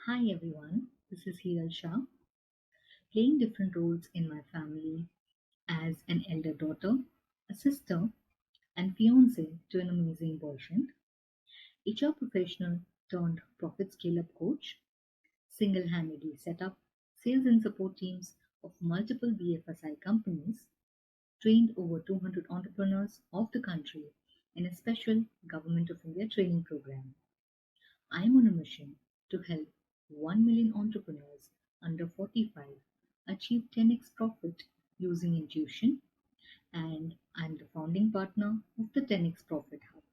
Hi everyone, this is Hiral Shah, playing different roles in my family as an elder daughter, a sister, and fiance to an amazing boyfriend, HR professional turned profit scale up coach, single handedly set up sales and support teams of multiple BFSI companies, trained over 200 entrepreneurs of the country in a special Government of India training program. I am on a mission to help 1 million entrepreneurs under 45 achieve 10x profit using intuition, and I'm the founding partner of the 10x Profit Hub.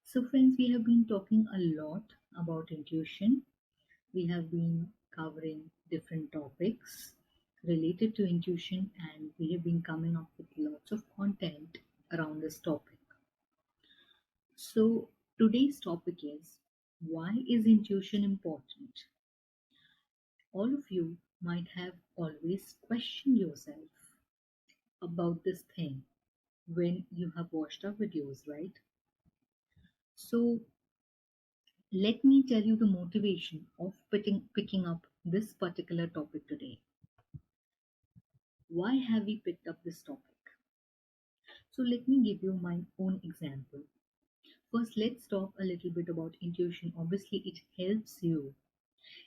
So, friends, we have been talking a lot about intuition. We have been covering different topics related to intuition, and we have been coming up with lots of content around this topic. So, today's topic is, why is intuition important? All of you might have always questioned yourself about this thing when you have watched our videos, right? So, let me tell you the motivation of picking up this particular topic today. Why have we picked up this topic? So, let me give you my own example. First, let's talk a little bit about intuition. Obviously, it helps you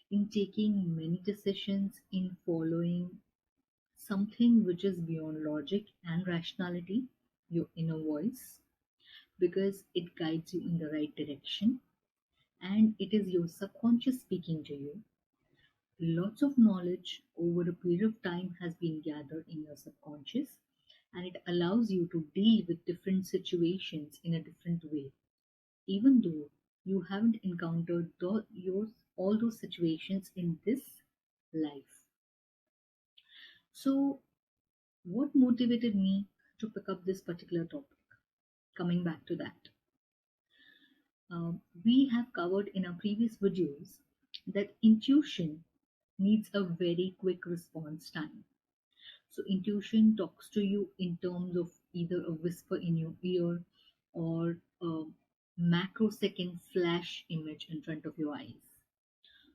in taking many decisions, in following something which is beyond logic and rationality, your inner voice, because it guides you in the right direction and it is your subconscious speaking to you. Lots of knowledge over a period of time has been gathered in your subconscious, and it allows you to deal with different situations in a different way, even though you haven't encountered all those situations in this life. So, what motivated me to pick up this particular topic? Coming back to that, we have covered in our previous videos that intuition needs a very quick response time. So, intuition talks to you in terms of either a whisper in your ear or a macrosecond flash image in front of your eyes.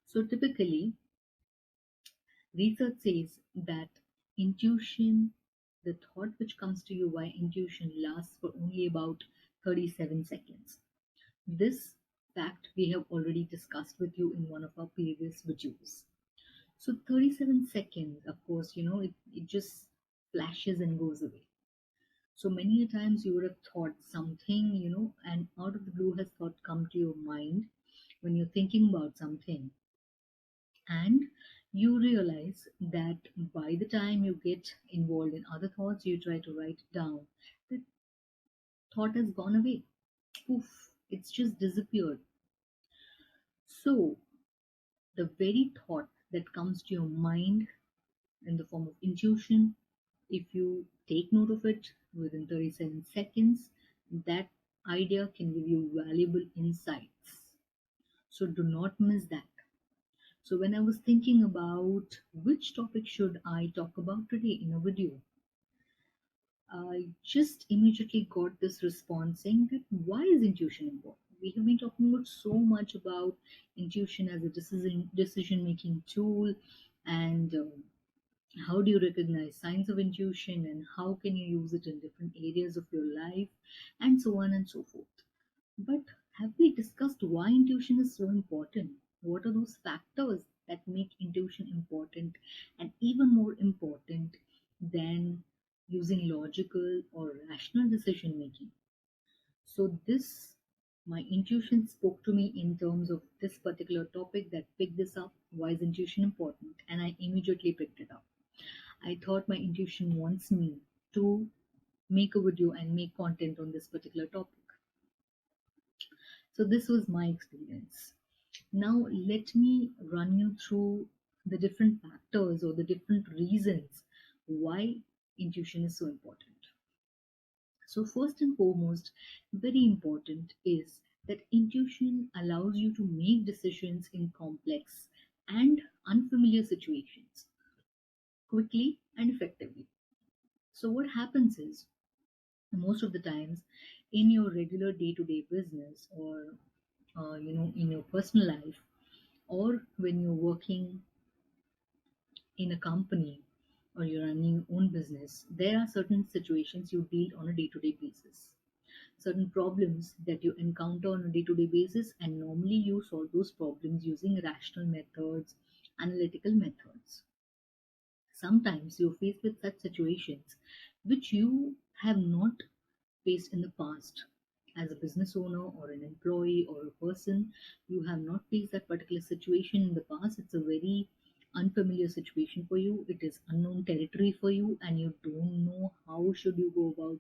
So, typically, research says that intuition, the thought which comes to you via intuition, lasts for only about 37 seconds. This fact we have already discussed with you in one of our previous videos. So 37 seconds, of course, it just flashes and goes away. So many a times you would have thought something, and out of the blue has thought come to your mind when you're thinking about something. And you realize that by the time you get involved in other thoughts, you try to write it down. The thought has gone away. Poof, it's just disappeared. So the very thought that comes to your mind in the form of intuition, if you take note of it within 37 seconds, that idea can give you valuable insights. So do not miss that. So when I was thinking about which topic should I talk about today in a video, I just immediately got this response saying that why is intuition important? We have been talking about so much about intuition as a decision making tool, and how do you recognize signs of intuition, and how can you use it in different areas of your life, and so on and so forth. But have we discussed why intuition is so important? What are those factors that make intuition important and even more important than using logical or rational decision making? So, this, my intuition spoke to me in terms of this particular topic that picked this up. Why is intuition important? And I immediately picked it up. I thought my intuition wants me to make a video and make content on this particular topic. So this was my experience. Now let me run you through the different factors or the different reasons why intuition is so important. So first and foremost, very important is that intuition allows you to make decisions in complex and unfamiliar situations quickly and effectively. So what happens is most of the times in your regular day-to-day business or in your personal life, or when you're working in a company or you're running your own business, there are certain situations you deal on a day-to-day basis, certain problems that you encounter on a day-to-day basis, and normally you solve those problems using rational methods, analytical methods. Sometimes you're faced with such situations which you have not faced in the past. As a business owner or an employee or a person, you have not faced that particular situation in the past. It's a very unfamiliar situation for you. It is unknown territory for you, and you don't know how should you go about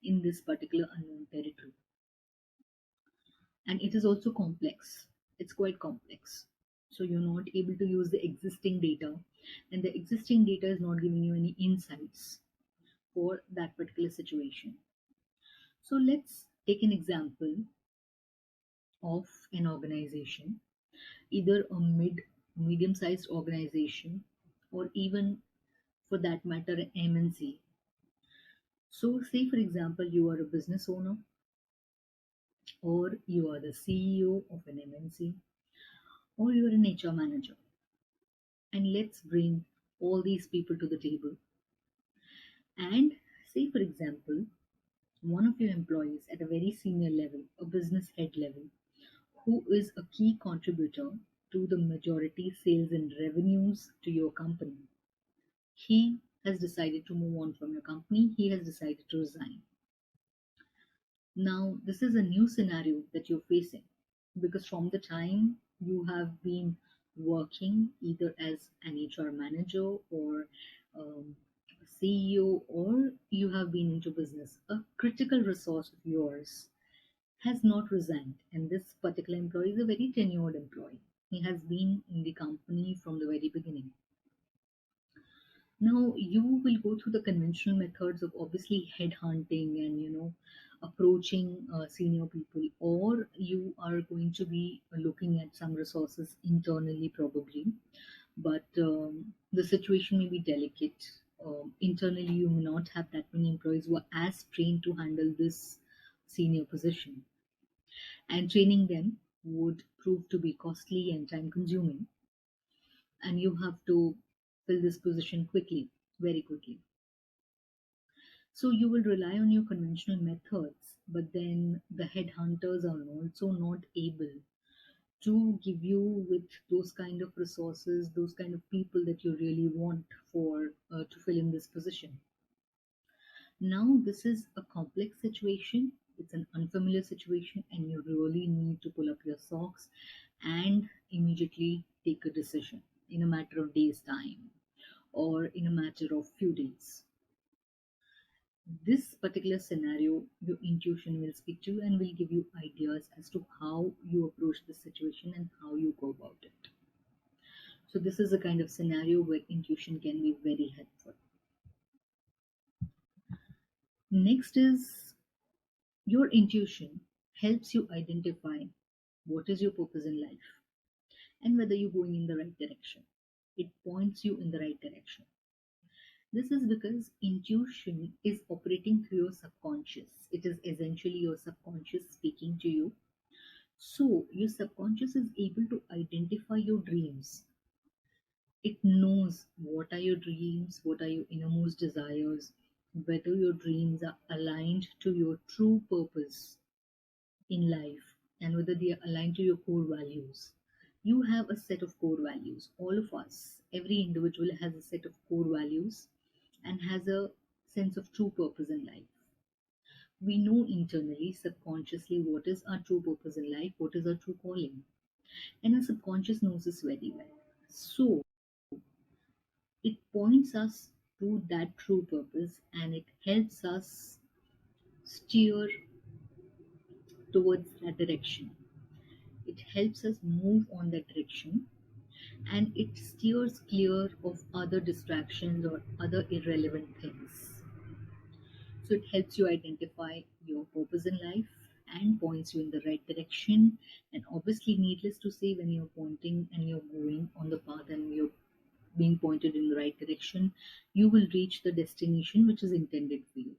in this particular unknown territory. And it is also complex. It's quite complex. So you're not able to use the existing data, and the existing data is not giving you any insights for that particular situation. So let's take an example of an organization, either a medium sized organization, or even for that matter an MNC. So say for example you are a business owner, or you are the CEO of an MNC, or you are an HR manager. And let's bring all these people to the table. And say, for example, one of your employees at a very senior level, a business head level, who is a key contributor to the majority sales and revenues to your company, he has decided to move on from your company, he has decided to resign. Now, this is a new scenario that you're facing, because from the time you have been working either as an HR manager or a CEO, or you have been into business, a critical resource of yours has not resigned. And this particular employee is a very tenured employee. He has been in the company from the very beginning. Now you will go through the conventional methods of obviously headhunting and approaching senior people, or you are going to be looking at some resources internally probably. But the situation may be delicate. Internally, you may not have that many employees who are as trained to handle this senior position, and training them would prove to be costly and time consuming, and you have to fill this position quickly, very quickly. So you will rely on your conventional methods, but then the headhunters are also not able to give you with those kind of resources, those kind of people that you really want for to fill in this position. Now this is a complex situation. It's an unfamiliar situation, and you really need to pull up your socks and immediately take a decision in a matter of days' time, or in a matter of few days. This particular scenario, your intuition will speak to you and will give you ideas as to how you approach the situation and how you go about it. So, this is a kind of scenario where intuition can be very helpful. Next is, your intuition helps you identify what is your purpose in life and whether you're going in the right direction. It points you in the right direction. This is because intuition is operating through your subconscious. It is essentially your subconscious speaking to you. So, your subconscious is able to identify your dreams. It knows what are your dreams, what are your innermost desires, whether your dreams are aligned to your true purpose in life, and whether they are aligned to your core values. You have a set of core values. All of us, every individual has a set of core values and has a sense of true purpose in life. We know internally, subconsciously, what is our true purpose in life, what is our true calling. And our subconscious knows this very well. So it points us to that true purpose, and it helps us steer towards that direction. It helps us move on that direction, and it steers clear of other distractions or other irrelevant things. So it helps you identify your purpose in life and points you in the right direction. And obviously, needless to say, when you're pointing and you're going on the path and you're being pointed in the right direction, you will reach the destination which is intended for you.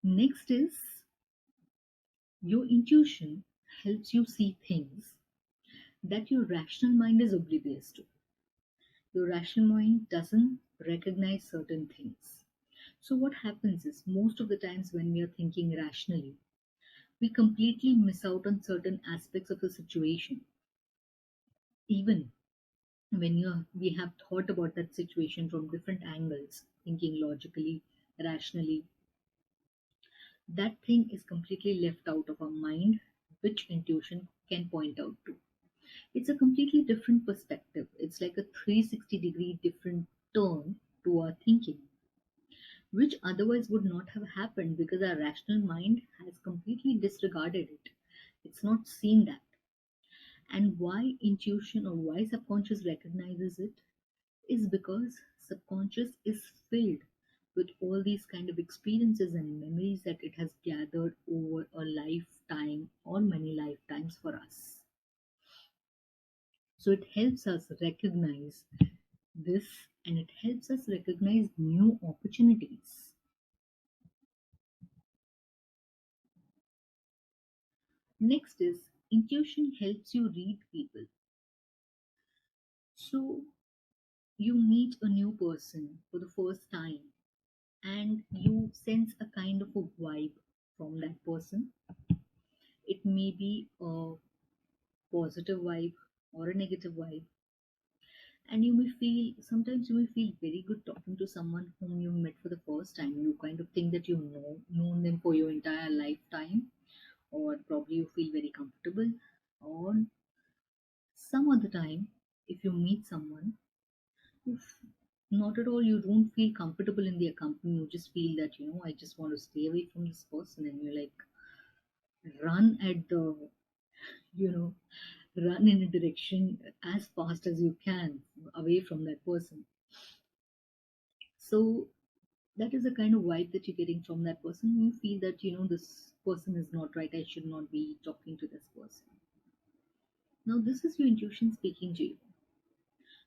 Next is, your intuition helps you see things that your rational mind is oblivious to. Your rational mind doesn't recognize certain things. So, what happens is most of the times when we are thinking rationally, we completely miss out on certain aspects of a situation. Even when we have thought about that situation from different angles, thinking logically, rationally, that thing is completely left out of our mind, which intuition can point out to. It's a completely different perspective. It's like a 360-degree different turn to our thinking, which otherwise would not have happened because our rational mind has completely disregarded it. It's not seen that. And why intuition or why subconscious recognizes it is because subconscious is filled with all these kind of experiences and memories that it has gathered over a lifetime or many lifetimes for us. So it helps us recognize this, and it helps us recognize new opportunities. Next is intuition helps you read people. So you meet a new person for the first time and you sense a kind of a vibe from that person. It may be a positive vibe or a negative vibe, and you may feel sometimes you may feel very good talking to someone whom you met for the first time. You kind of think that you know known them for your entire lifetime, or probably you feel very comfortable. Or some other time, if you meet someone, you not at all, you don't feel comfortable in their company. You just feel that I just want to stay away from this person, and you like run at the you know run in a direction as fast as you can away from that person. So that is the kind of vibe that you're getting from that person. You feel that this person is not right, I should not be talking to this person. Now this is your intuition speaking to you.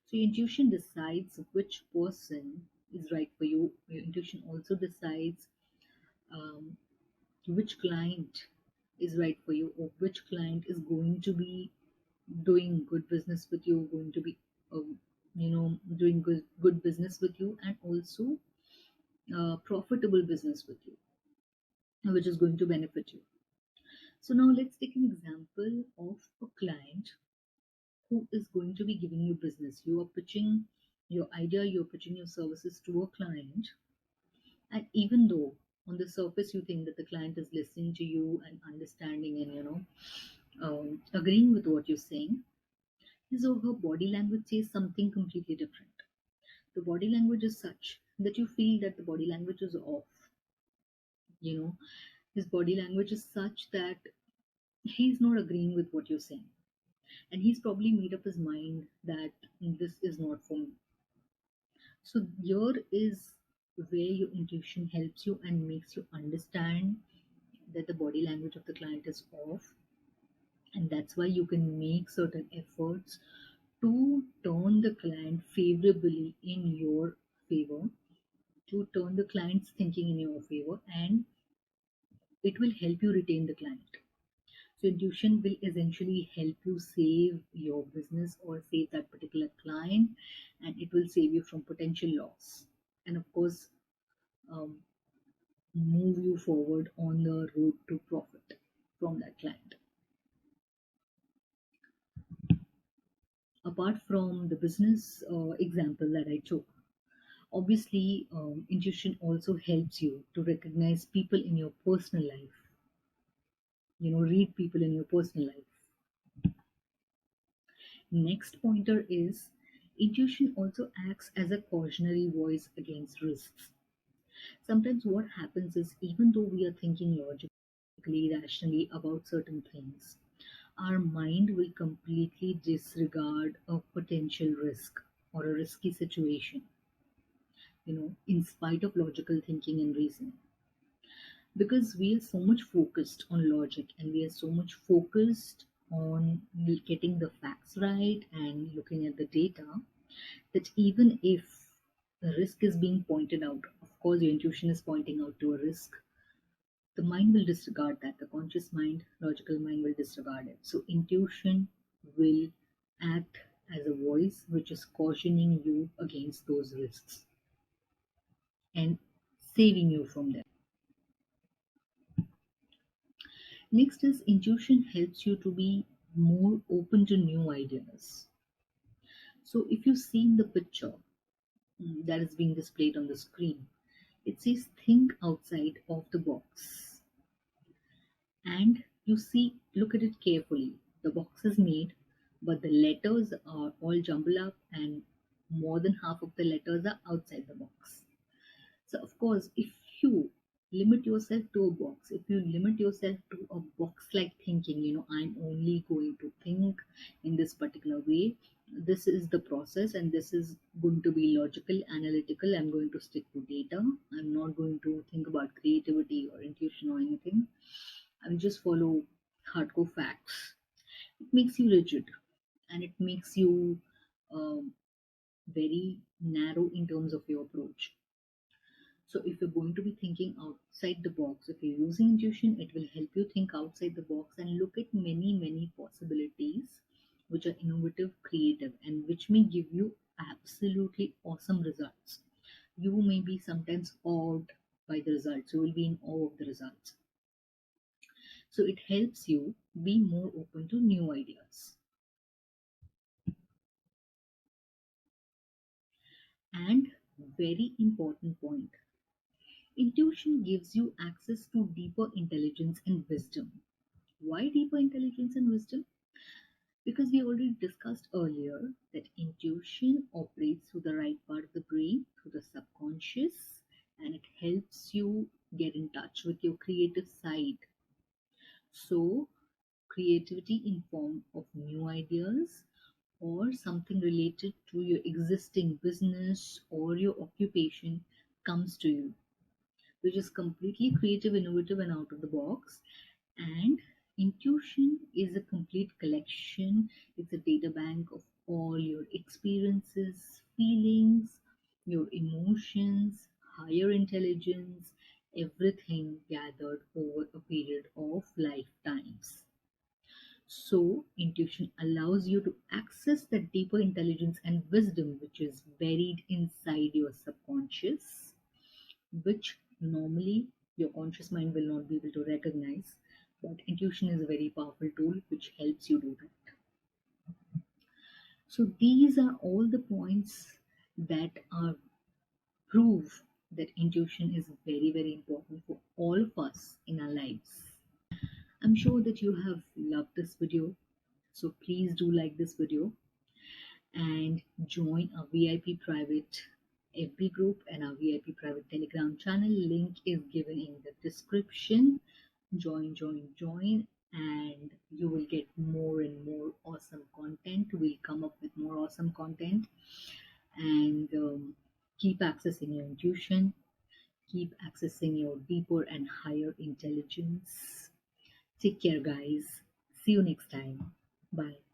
So your intuition decides which person is right for you. Your intuition also decides um, which client is right for you, or which client is going to be doing good business with you, going to be doing good business with you, and also profitable business with you, which is going to benefit you. So now let's take an example of a client who is going to be giving you business. You are pitching your idea, you're pitching your services to a client, and even though on the surface you think that the client is listening to you and understanding and agreeing with what you're saying, his or her body language says something completely different. The body language is such that you feel that the body language is off. You know, his body language is such that he's not agreeing with what you're saying. And he's probably made up his mind that this is not for me. So, here is where your intuition helps you and makes you understand that the body language of the client is off. And that's why you can make certain efforts to turn the client favorably in your favor, to turn the client's thinking in your favor, and it will help you retain the client. So intuition will essentially help you save your business or save that particular client, and it will save you from potential loss. And of course, um, move you forward on the road to profit from that client. Apart from the business example that I took, obviously, intuition also helps you to recognize people in your personal life. Read people in your personal life. Next pointer is intuition also acts as a cautionary voice against risks. Sometimes what happens is even though we are thinking logically, rationally about certain things, our mind will completely disregard a potential risk or a risky situation, in spite of logical thinking and reasoning. Because we are so much focused on logic and we are so much focused on getting the facts right and looking at the data, that even if the risk is being pointed out, of course your intuition is pointing out to a risk, the mind will disregard that. The conscious mind, logical mind will disregard it. So intuition will act as a voice which is cautioning you against those risks and saving you from them. Next is intuition helps you to be more open to new ideas. So if you see in the picture that is being displayed on the screen, it says think outside of the box. And you see, look at it carefully. The box is made, but the letters are all jumbled up, and more than half of the letters are outside the box. So, of course, if you limit yourself to a box, if you limit yourself to a box like thinking, I'm only going to think in this particular way, this is the process, and this is going to be logical, analytical. I'm going to stick to data. I'm not going to think about creativity or intuition or anything. I'll just follow hardcore facts. It makes you rigid, and it makes you um, very narrow in terms of your approach. So if you're going to be thinking outside the box, if you're using intuition, it will help you think outside the box and look at many, many possibilities which are innovative, creative, and which may give you absolutely awesome results. You may be sometimes awed by the results. You will be in awe of the results. So it helps you be more open to new ideas. And very important point, intuition gives you access to deeper intelligence and wisdom. Why deeper intelligence and wisdom? Because we already discussed earlier that intuition operates through the right part of the brain, through the subconscious, and it helps you get in touch with your creative side. So, creativity in form of new ideas or something related to your existing business or your occupation comes to you, which is completely creative, innovative, and out of the box. And intuition is a complete collection, it's a data bank of all your experiences, feelings, your emotions, higher intelligence, everything gathered over a period of lifetimes. So, intuition allows you to access that deeper intelligence and wisdom which is buried inside your subconscious, which normally your conscious mind will not be able to recognize. But intuition is a very powerful tool which helps you do that. So, these are all the points that are proof that intuition is very, very important for all of us in our lives. I'm sure that you have loved this video. So please do like this video and join our VIP private FB group and our VIP private Telegram channel. Link is given in the description. Join, join, join, and you will get more and more awesome content. We'll come up with more awesome content and keep accessing your intuition, keep accessing your deeper and higher intelligence. Take care, guys. See you next time. Bye.